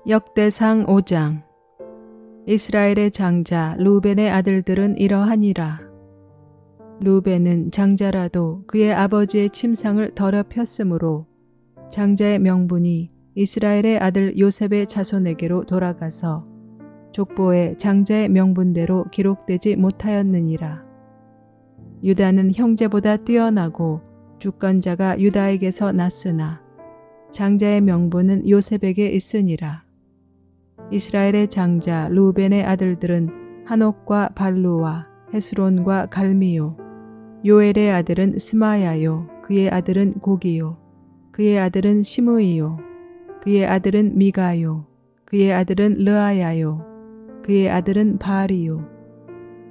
역대상 5장. 이스라엘의 장자 루벤의 아들들은 이러하니라. 루벤은 장자라도 그의 아버지의 침상을 더럽혔으므로 장자의 명분이 이스라엘의 아들 요셉의 자손에게로 돌아가서 족보에 장자의 명분대로 기록되지 못하였느니라. 유다는 형제보다 뛰어나고 주권자가 유다에게서 났으나 장자의 명분은 요셉에게 있으니라. 이스라엘의 장자 루벤의 아들들은 한옥과 발루와 헤스론과 갈미요. 요엘의 아들은 스마야요. 그의 아들은 고기요. 그의 아들은 시므이요. 그의 아들은 미가요. 그의 아들은 르아야요. 그의 아들은 바알이요.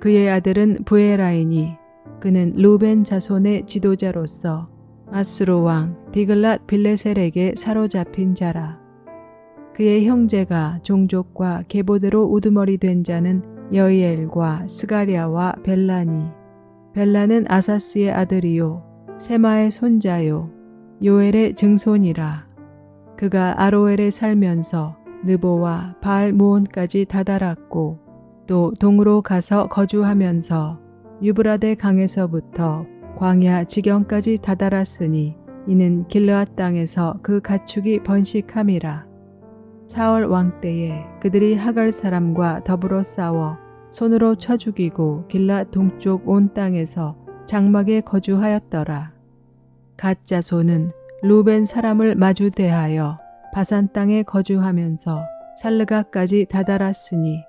그의 아들은 부에라이니 그는 루벤 자손의 지도자로서 아수르 왕 디글랏 빌레셀에게 사로잡힌 자라. 그의 형제가 종족과 계보대로 우두머리 된 자는 여이엘과 스가랴와 벨라니. 벨라는 아사스의 아들이요 세마의 손자요 요엘의 증손이라. 그가 아로엘에 살면서 느보와 바알 무온까지 다다랐고 또 동으로 가서 거주하면서 유브라데 강에서부터 광야 지경까지 다다랐으니 이는 길르앗 땅에서 그 가축이 번식함이라. 사울 왕 때에 그들이 하갈 사람과 더불어 싸워 손으로 쳐 죽이고 길르앗 동쪽 온 땅에서 장막에 거주하였더라. 갓 자손은 루벤 사람을 마주 대하여 바산 땅에 거주하면서 살르가까지 다다랐으니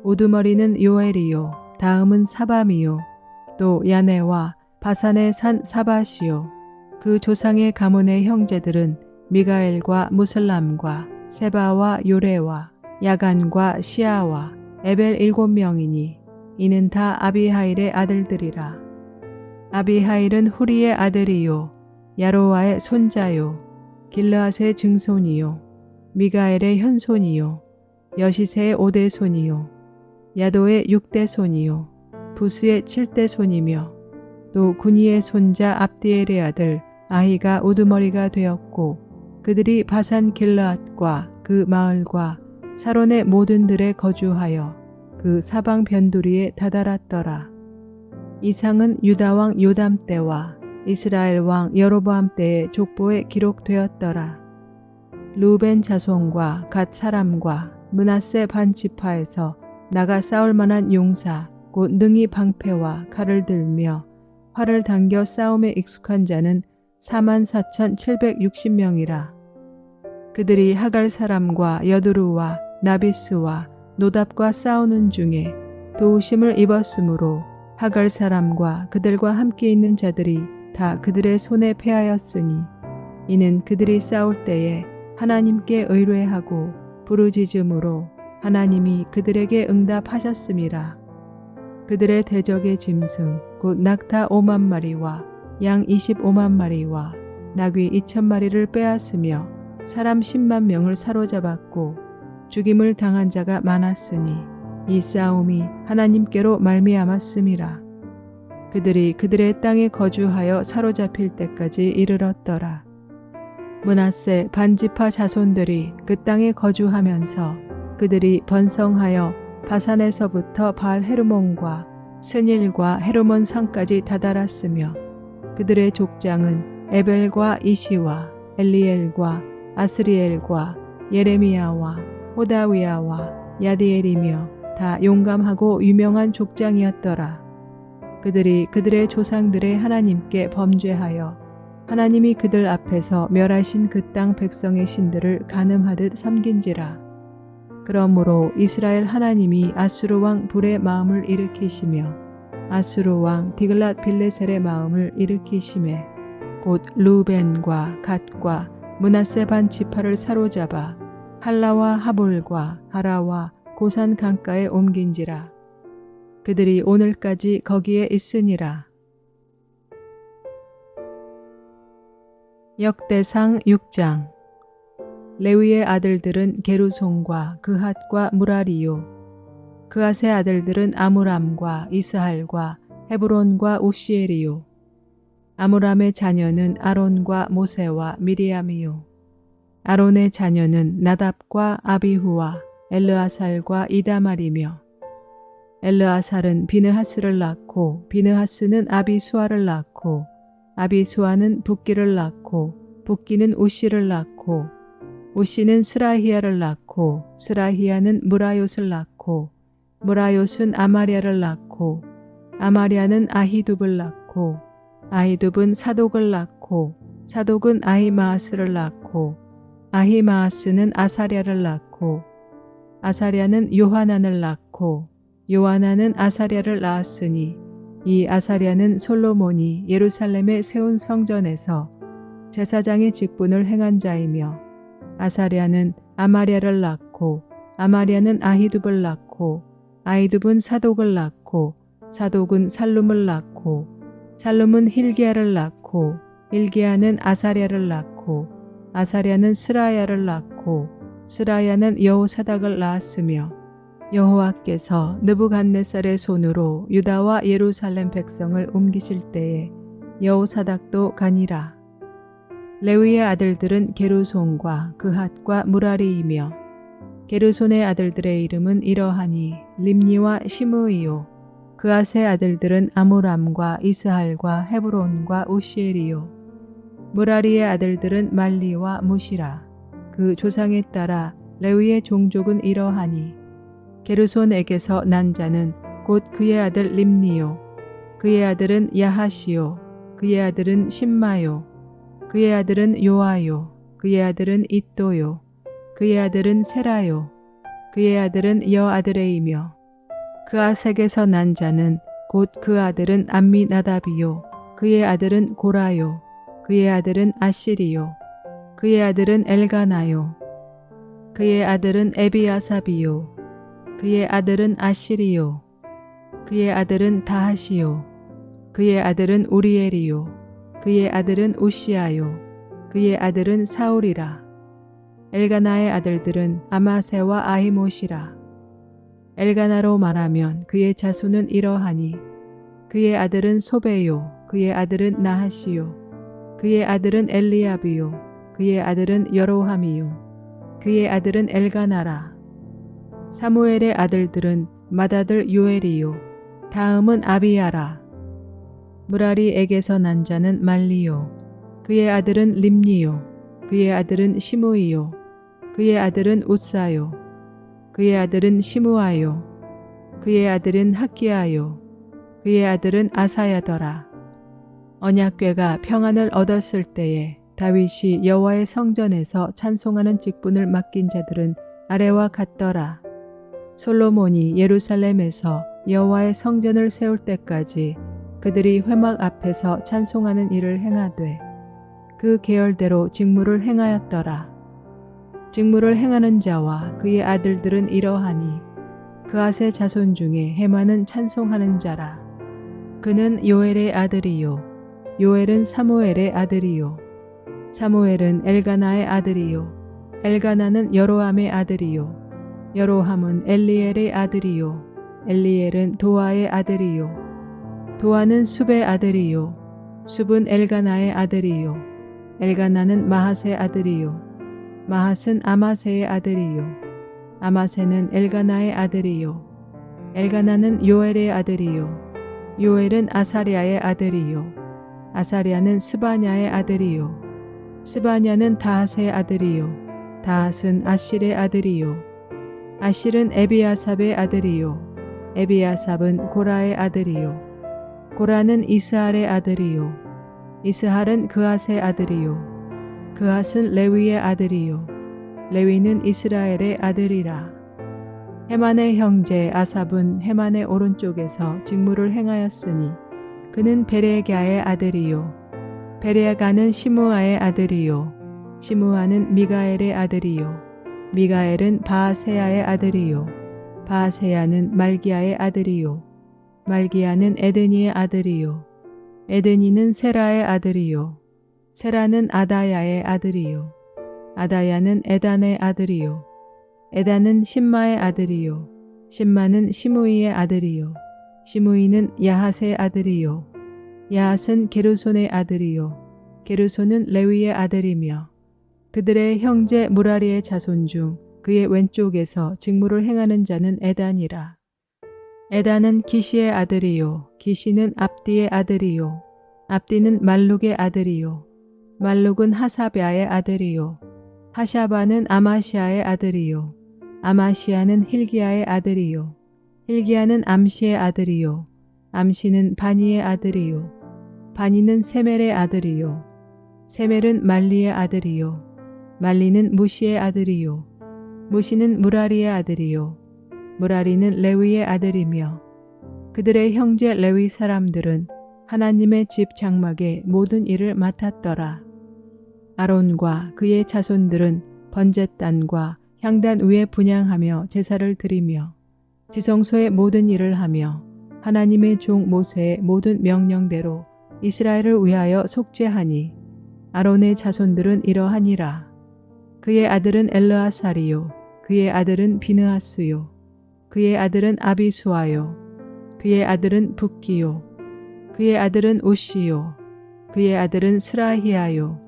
우두머리는 요엘이요 다음은 사밤이요 또 야네와 바산의 산 사바시요. 그 조상의 가문의 형제들은 미가엘과 무슬람과 세바와 요레와 야간과 시아와 에벨 7명이니 이는 다 아비하일의 아들들이라. 아비하일은 후리의 아들이요 야로와의 손자요 길르앗의 증손이요 미가엘의 현손이요 여시세의 5대손이요 야도의 6대손이요 부스의 7대손이며 또 구니의 손자 압디엘의 아들 아히가 우두머리가 되었고 그들이 바산 길르앗과 그 마을과 사론의 모든 들에 거주하여 그 사방 변두리에 다다랐더라. 이상은 유다 왕 요담 때와 이스라엘 왕 여로보암 때의 족보에 기록되었더라. 루벤 자손과 갓 사람과 므낫세 반 지파에서 나가 싸울 만한 용사 곧 능히 방패와 칼을 들며 활을 당겨 싸움에 익숙한 자는 44,760명이라. 그들이 하갈 사람과 여두루와 나비스와 노답과 싸우는 중에 도우심을 입었으므로 하갈 사람과 그들과 함께 있는 자들이 다 그들의 손에 패하였으니 이는 그들이 싸울 때에 하나님께 의뢰하고 부르짖음으로 하나님이 그들에게 응답하셨음이라. 그들의 대적의 짐승 곧 낙타 5만 마리와 양 25만 마리와 나귀 2천 마리를 빼앗으며 사람 10만 명을 사로잡았고 죽임을 당한 자가 많았으니 이 싸움이 하나님께로 말미암았음이라. 그들이 그들의 땅에 거주하여 사로잡힐 때까지 이르렀더라. 므낫세 반지파 자손들이 그 땅에 거주하면서 그들이 번성하여 바산에서부터 바알 헤르몬과 스닐과 헤르몬 산까지 다다랐으며 그들의 족장은 에벨과 이시와 엘리엘과 아스리엘과 예레미야와 호다위야와 야디엘이며 다 용감하고 유명한 족장이었더라. 그들이 그들의 조상들의 하나님께 범죄하여 하나님이 그들 앞에서 멸하신 그 땅 백성의 신들을 간음하듯 섬긴지라. 그러므로 이스라엘 하나님이 아수르 왕 불의 마음을 일으키시며 아수르 왕 디글랏 빌레셀의 마음을 일으키시매 곧 루벤과 갓과 므낫세 반 지파를 사로잡아 할라와 하볼과 하라와 고산 강가에 옮긴지라. 그들이 오늘까지 거기에 있으니라. 역대상 6장. 레위의 아들들은 게루손과 그핫과 무라리요. 그핫의 아들들은 아므람과 이스할과 헤브론과 우시엘이요. 아므람의 자녀는 아론과 모세와 미리암이요. 아론의 자녀는 나답과 아비후와 엘르아살과 이다말이며 엘르아살은 비느하스를 낳고 비느하스는 아비수아를 낳고 아비수아는 붓기를 낳고 붓기는 우시를 낳고 우시는 스라히야를 낳고 스라히야는 무라욤을 낳고 무라욤은 아마랴를 낳고 아마랴는 아히둡을 낳고 아히둡은 사독을 낳고 사독은 아히마아스를 낳고 아히마아스는 아사랴를 낳고 아사랴는 요하난을 낳고 요하난은 아사랴를 낳았으니 이 아사랴는 솔로몬이 예루살렘에 세운 성전에서 제사장의 직분을 행한 자이며 아사랴는 아마랴를 낳고 아마랴는 아히둡을 낳고 아히둡은 사독을 낳고 사독은 살룸을 낳고 살룸은 힐기야를 낳고 힐기야는 아사랴를 낳고 아사랴는 스라야를 낳고 스라야는 여호사닥을 낳았으며 여호와께서 느부갓네살의 손으로 유다와 예루살렘 백성을 옮기실 때에 여호사닥도 가니라. 레위의 아들들은 게르손과 그핫과 무라리이며 게르손의 아들들의 이름은 이러하니 림니와 시므이요 그핫의 아들들은 아므람과 이스할과 헤브론과 우시엘이요 무라리의 아들들은 말리와 무시라. 그 조상에 따라 레위의 종족은 이러하니 게르손에게서 난 자는 곧 그의 아들 림니요 그의 아들은 야하시요 그의 아들은 심마요 그의 아들은 요아요 그의 아들은 잇도요 그의 아들은 세라요 그의 아들은 여아드레이며 그아색에서 난 자는 곧 그 아들은 암미나답이요 그의 아들은 고라요 그의 아들은 아시리요 그의 아들은 엘가나요 그의 아들은 에비아삽이요 그의 아들은 아시리요 그의 아들은 다하시요 그의 아들은 우리엘이요 그의 아들은 우시아요 그의 아들은 사울이라. 엘가나의 아들들은 아마세와 아히못이라. 엘가나로 말하면 그의 자손은 이러하니 그의 아들은 소베요 그의 아들은 나하시요 그의 아들은 엘리압이요 그의 아들은 여로함이요 그의 아들은 엘가나라. 사무엘의 아들들은 맏아들 요엘이요 다음은 아비야라. 무라리에게서 난 자는 말리요 그의 아들은 림니요 그의 아들은 시므이요 그의 아들은 웃사요 그의 아들은 시므아요 그의 아들은 학기야요 그의 아들은 아사야더라. 언약궤가 평안을 얻었을 때에 다윗이 여호와의 성전에서 찬송하는 직분을 맡긴 자들은 아래와 같더라. 솔로몬이 예루살렘에서 여호와의 성전을 세울 때까지 그들이 회막 앞에서 찬송하는 일을 행하되 그 계열대로 직무를 행하였더라. 직무를 행하는 자와 그의 아들들은 이러하니 그앗의 자손 중에 헤만은 찬송하는 자라. 그는 요엘의 아들이요 요엘은 사무엘의 아들이요 사무엘은 엘가나의 아들이요 엘가나는 여로함의 아들이요 여로함은 엘리엘의 아들이요 엘리엘은 도아의 아들이요 도아는 숲의 아들이요 숲은 엘가나의 아들이요 엘가나는 마핫의 아들이요 마핫은 아마세의 아들이요 아마세는 엘가나의 아들이요 엘가나는 요엘의 아들이요 요엘은 아사랴의 아들이요 아사랴는 스바냐의 아들이요 스바냐는 다핫의 아들이요 다핫은 아실의 아들이요 아실은 에비아삽의 아들이요 에비아삽은 고라의 아들이요 고라는 이스할의 아들이요 이스할은 그앗의 아들이요 그앗은 레위의 아들이요 레위는 이스라엘의 아들이라. 헤만의 형제 아삽은 헤만의 오른쪽에서 직무를 행하였으니 그는 베레갸의 아들이요 베레가는 시므아의 아들이요 시므아는 미가엘의 아들이요 미가엘은 바아세야의 아들이요 바아세야는 말기야의 아들이요 말기야는 에드니의 아들이요 에드니는 세라의 아들이요 세라는 아다야의 아들이요 아다야는 에단의 아들이요 에단은 심마의 아들이요 심마는 시므이의 아들이요 시므이는 야핫의 아들이요 야핫은 게르손의 아들이요 게르손은 레위의 아들이며 그들의 형제 무라리의 자손 중 그의 왼쪽에서 직무를 행하는 자는 에단이라. 에단은 기시의 아들이요 기시는 압디의 아들이요 압디는 말룩의 아들이요 말룩은 하사랴의 아들이요 하샤바는 아마시아의 아들이요 아마시아는 hil기야의 아들이요 hil기야는 암시의 아들이요 암시는 바니의 아들이요 바니는 세멜의 아들이요 세멜은 말리의 아들이요 말리는 무시의 아들이요 무시는 무라리의 아들이요 무라리는 레위의 아들이며 그들의 형제 레위 사람들은 하나님의 집 장막의 모든 일을 맡았더라. 아론과 그의 자손들은 번제단과 향단 위에 분향하며 제사를 드리며 지성소의 모든 일을 하며 하나님의 종 모세의 모든 명령대로 이스라엘을 위하여 속죄하니 아론의 자손들은 이러하니라. 그의 아들은 엘르아살이요 그의 아들은 비느하스요 그의 아들은 아비수아요 그의 아들은 붓기요 그의 아들은 우시요 그의 아들은 스라히아요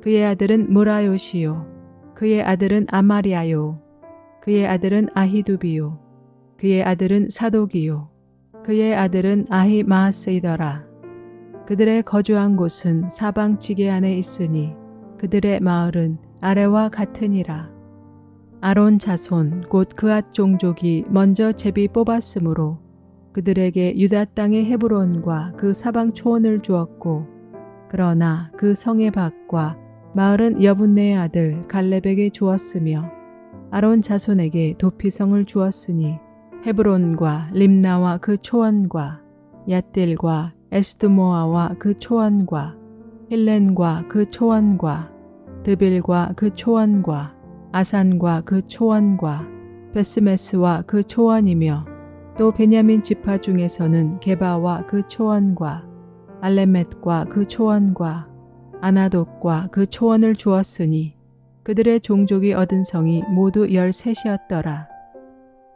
그의 아들은 무라요시요 그의 아들은 아마리아요 그의 아들은 아히두비요 그의 아들은 사독이요 그의 아들은 아히마스이더라. 그들의 거주한 곳은 사방 지게 안에 있으니 그들의 마을은 아래와 같으니라. 아론 자손 곧 그앗 종족이 먼저 제비 뽑았으므로 그들에게 유다 땅의 헤브론과 그 사방 초원을 주었고 그러나 그 성의 밭과 마을은 여분네의 아들 갈렙에게 주었으며 아론 자손에게 도피성을 주었으니 헤브론과 림나와 그 초원과 얏딜과 에스드모아와 그 초원과 힐렌과 그 초원과 드빌과 그 초원과 아산과 그 초원과 베스메스와 그 초원이며 또 베냐민 지파 중에서는 게바와 그 초원과 알레멧과 그 초원과 아나돗과 그 초원을 주었으니 그들의 종족이 얻은 성이 모두 13이었더라.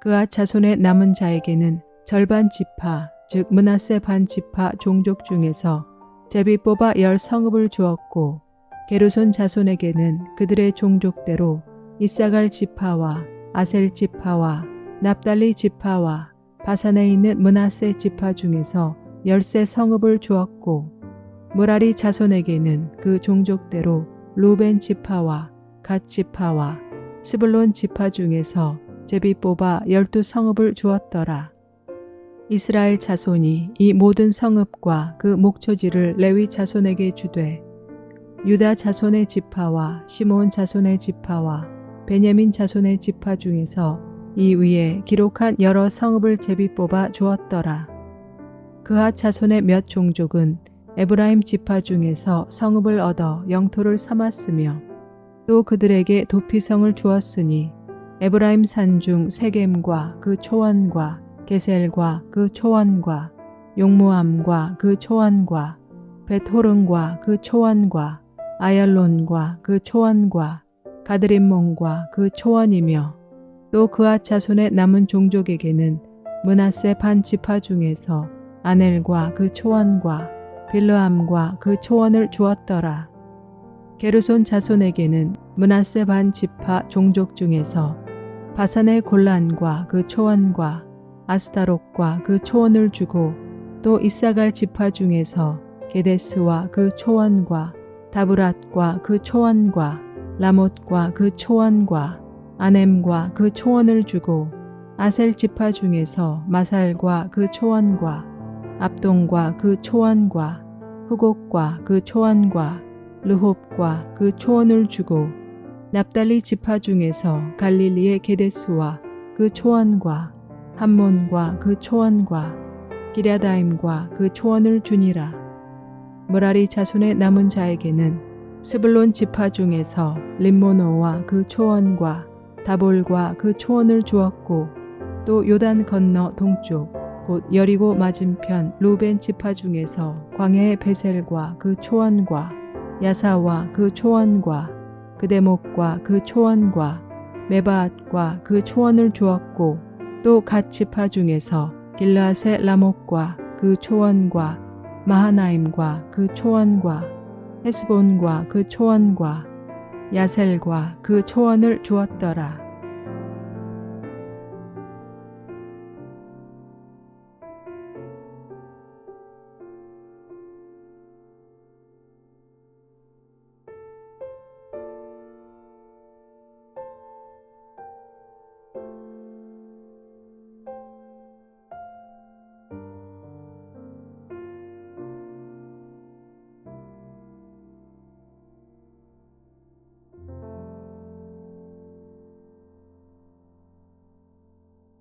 그앗 자손의 남은 자에게는 절반 지파 즉 므낫세 반 지파 종족 중에서 제비 뽑아 10성읍을 주었고 게르손 자손에게는 그들의 종족대로 이사갈 지파와 아셀 지파와 납달리 지파와 바산에 있는 므낫세 지파 중에서 13성읍을 주었고 무라리 자손에게는 그 종족대로 루벤 지파와 갓 지파와 스불론 지파 중에서 제비 뽑아 12성읍을 주었더라. 이스라엘 자손이 이 모든 성읍과 그 목초지를 레위 자손에게 주되 유다 자손의 지파와 시몬 자손의 지파와 베냐민 자손의 지파 중에서 이 위에 기록한 여러 성읍을 제비 뽑아 주었더라. 그앗 자손의 몇 종족은 에브라임 지파 중에서 성읍을 얻어 영토를 삼았으며 또 그들에게 도피성을 주었으니 에브라임 산중 세겜과 그 초원과 게셀과 그 초원과 용무암과 그 초원과 벳호른과 그 초원과 아얄론과 그 초원과 가드림몬과 그 초원이며 또 그앗 자손의 남은 종족에게는 므낫세 반 지파 중에서 아넬과 그 초원과 빌르암과 그 초원을 주었더라. 게르손 자손에게는 므낫세 반 지파 종족 중에서 바산의 골란과 그 초원과 아스타롯과 그 초원을 주고 또 이사갈 지파 중에서 게데스와 그 초원과 다브랏과 그 초원과 라못과 그 초원과 아넴과 그 초원을 주고 아셀 지파 중에서 마살과 그 초원과 압동과 그 초원과 후곡과 그 초원과 르홉과 그 초원을 주고 납달리 지파 중에서 갈릴리의 게데스와 그 초원과 함몬과 그 초원과 기랴다임과 그 초원을 주니라. 무라리 자손의 남은 자에게는 스불론 지파 중에서 림모노와 그 초원과 다볼과 그 초원을 주었고 또 요단 건너 동쪽 곧 여리고 맞은편 루벤 지파 중에서 광야의 베셀과 그 초원과 야사와 그 초원과 그대목과 그 초원과 메바앗과 그 초원을 주었고 또 갓 지파 중에서 길르앗의 라목과 그 초원과 마하나임과 그 초원과 헤스본과 그 초원과 야셀과 그 초원을 주었더라.